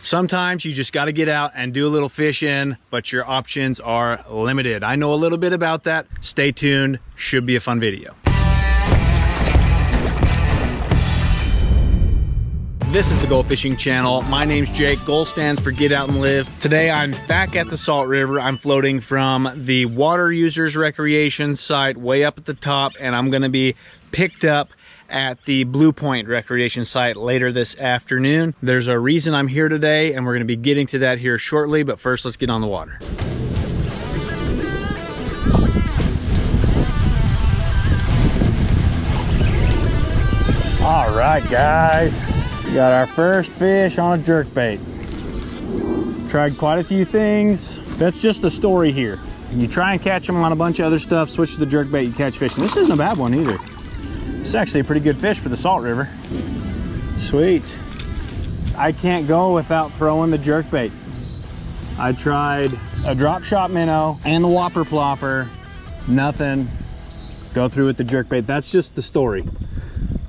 Sometimes you just got to get out and do a little fishing, but your options are limited. I know a little bit about that. Stay tuned, should be a fun video. This is the Goal Fishing Channel. My name's Jake. Goal stands for Get Out and Live. Today I'm back at the Salt River. I'm floating from the water users recreation site way up at the top, and I'm gonna be picked up at the Blue Point recreation site later this afternoon. There's a reason I'm here today, and we're gonna be getting to that here shortly, but first let's get on the water. All right, guys. We got our first fish on a jerkbait. Tried quite a few things. That's just the story here. You try and catch them on a bunch of other stuff, switch to the jerkbait, you catch fish. And this isn't a bad one either. It's actually a pretty good fish for the Salt River. Sweet. I can't go without throwing the jerkbait. I tried a drop shot minnow and the whopper plopper. Nothing. Go through with the jerkbait. That's just the story.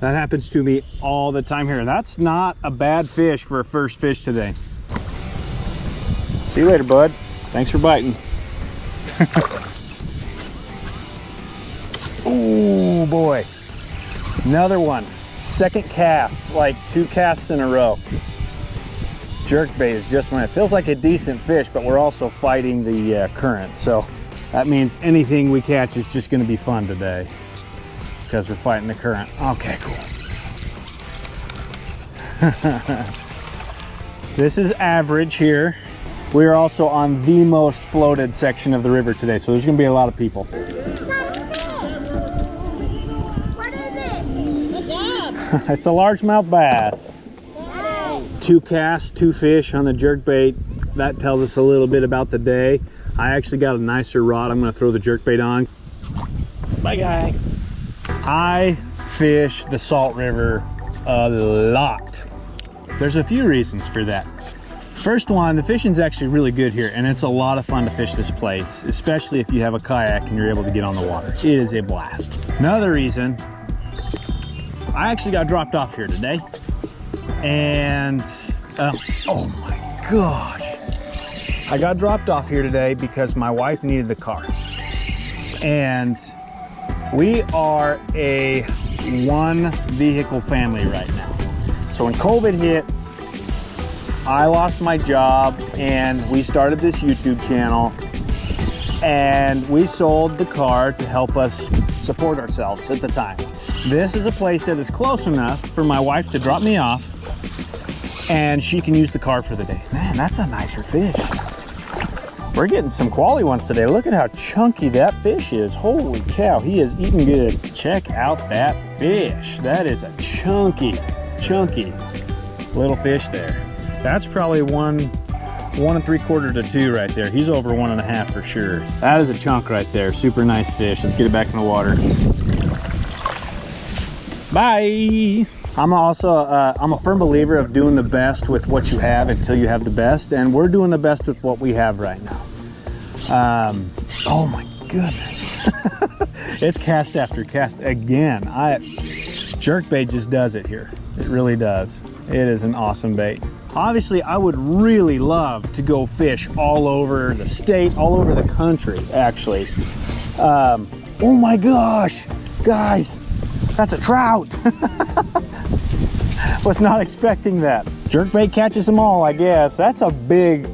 That happens to me all the time here. That's not a bad fish for a first fish today. See you later, bud. Thanks for biting. Oh boy. Another one. Second cast, like 2 casts in a row. Jerkbait is just when it feels like a decent fish, but we're also fighting the current. So that means anything we catch is just gonna be fun today, because we're fighting the current. Okay, cool. This is average here. We are also on the most floated section of the river today, so there's gonna be a lot of people. What is it? Good job. It's a largemouth bass. 2 casts, 2 fish on the jerkbait. That tells us a little bit about the day. I actually got a nicer rod I'm gonna throw the jerkbait on. Bye, guy. I fish the Salt River a lot. There's a few reasons for that. First one, the fishing's actually really good here, and it's a lot of fun to fish this place, especially if you have a kayak and you're able to get on the water. It is a blast. Another reason, I actually got dropped off here today, and oh my gosh. I got dropped off here today because my wife needed the car. And we are a 1-vehicle family right now. So when COVID hit, I lost my job and we started this YouTube channel, and we sold the car to help us support ourselves at the time. This is a place that is close enough for my wife to drop me off and she can use the car for the day. Man, that's a nicer fish. We're getting some quality ones today. Look at how chunky that fish is. Holy cow, he is eating good. Check out that fish. That is a chunky little fish there. That's probably 1 3/4 to 2 right there. He's over 1.5 for sure. That is a chunk right there. Super nice fish. Let's get it back in the water. Bye. I'm also I'm a firm believer of doing the best with what you have until you have the best, and we're doing the best with what we have right now. Oh my goodness. It's cast after cast again. Jerkbait just does it here. It really does. It is an awesome bait. Obviously, I would really love to go fish all over the state, all over the country, actually. Oh my gosh, guys, that's a trout. Was not expecting that. Jerkbait catches them all, I guess. That's a big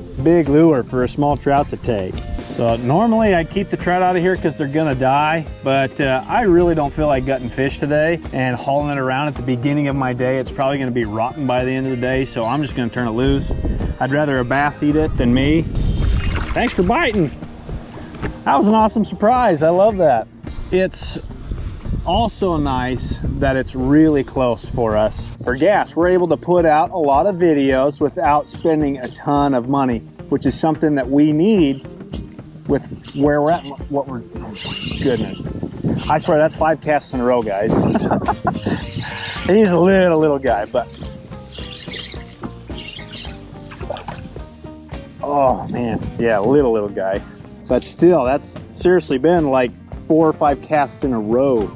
lure for a small trout to take. So normally I keep the trout out of here because they're gonna die, but I really don't feel like gutting fish today and hauling it around at the beginning of my day. It's probably gonna be rotten by the end of the day, so I'm just gonna turn it loose. I'd rather a bass eat it than me. Thanks for biting. That was an awesome surprise. I love that. It's also nice that it's really close for us. For gas, we're able to put out a lot of videos without spending a ton of money, which is something that we need with where we're at, what we're, oh my goodness. I swear that's 5 casts in a row, guys. He's a little guy, but oh man, yeah, little guy. But still, that's seriously been like 4 or 5 casts in a row.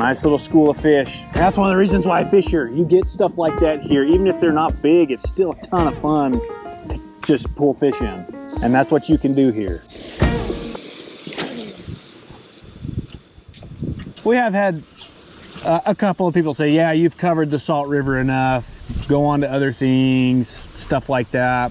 Nice little school of fish. And that's one of the reasons why I fish here. You get stuff like that here. Even if they're not big, it's still a ton of fun to just pull fish in. And that's what you can do here. We have had a couple of people say, yeah, you've covered the Salt River enough. Go on to other things, stuff like that.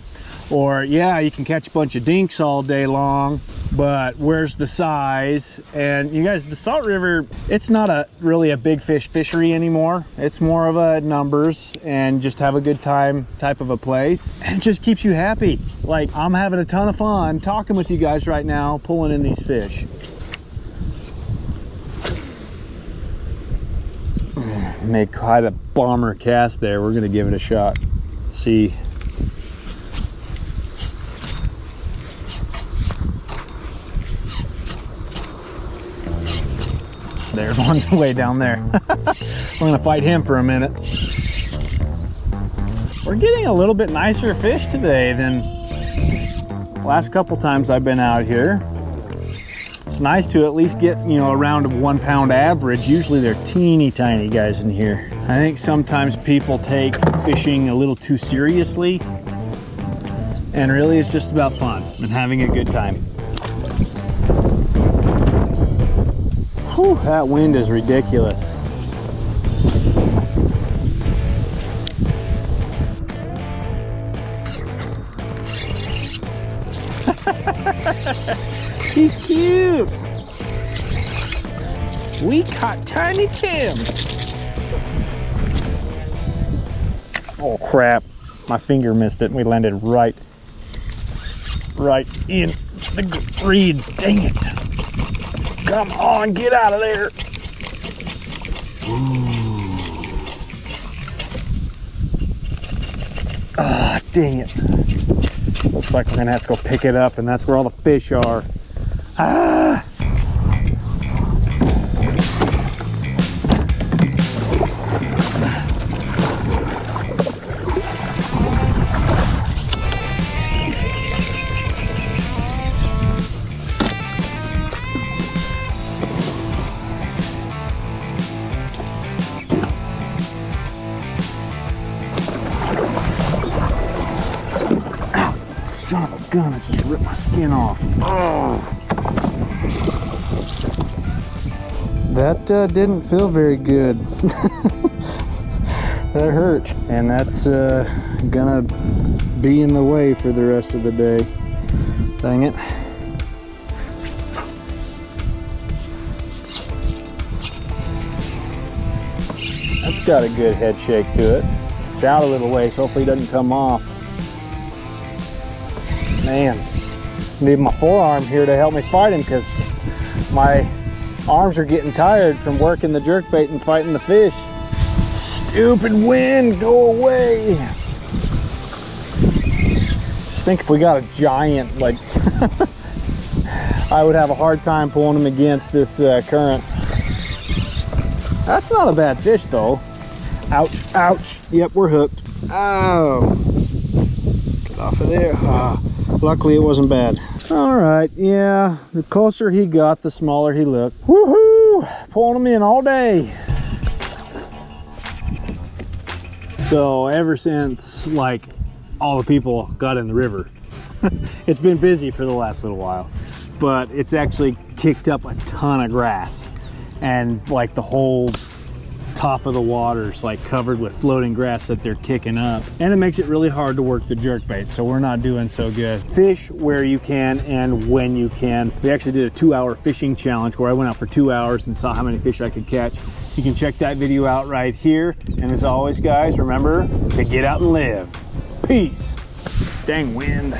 Or, yeah, you can catch a bunch of dinks all day long, but where's the size? And you guys, the Salt River, it's not really a big fish fishery anymore. It's more of a numbers and just have a good time type of a place. And it just keeps you happy. Like, I'm having a ton of fun talking with you guys right now, pulling in these fish. Made quite a bomber cast there. We're gonna give it a shot. See. There's one way down there. We're gonna fight him for a minute. We're getting a little bit nicer fish today than last couple times I've been out here. It's nice to at least get, you know, around a 1 pound average. Usually they're teeny tiny guys in here. I think sometimes people take fishing a little too seriously, and really it's just about fun and having a good time. Whew, that wind is ridiculous. He's cute. We caught Tiny Tim. Oh crap, my finger missed it and we landed right in the reeds. Dang it. Come on, get out of there. Ah, oh, dang it. Looks like we're gonna have to go pick it up, and that's where all the fish are. Ah! Son of a gun, it just ripped my skin off. Oh. That didn't feel very good. That hurt. And that's gonna be in the way for the rest of the day. Dang it. That's got a good head shake to it. It's out a little ways, hopefully it doesn't come off. Man, need my forearm here to help me fight him because my arms are getting tired from working the jerkbait and fighting the fish. Stupid wind, go away. Just think if we got a giant, like, I would have a hard time pulling him against this current. That's not a bad fish though. Ouch, ouch. Yep, we're hooked. Oh, get off of there. Luckily it wasn't bad. All right, yeah, the closer he got, the smaller he looked. Woohoo! Pulling him in all day. So ever since, like, all the people got in the river, it's been busy for the last little while, but it's actually kicked up a ton of grass, and like the whole top of the water is like covered with floating grass that they're kicking up, and it makes it really hard to work the jerkbait, so we're not doing so good. Fish where you can and when you can. We actually did a 2-hour fishing challenge where I went out for 2 hours and saw how many fish I could catch. You can check that video out right here, and as always guys, remember to get out and live. Peace. Dang wind.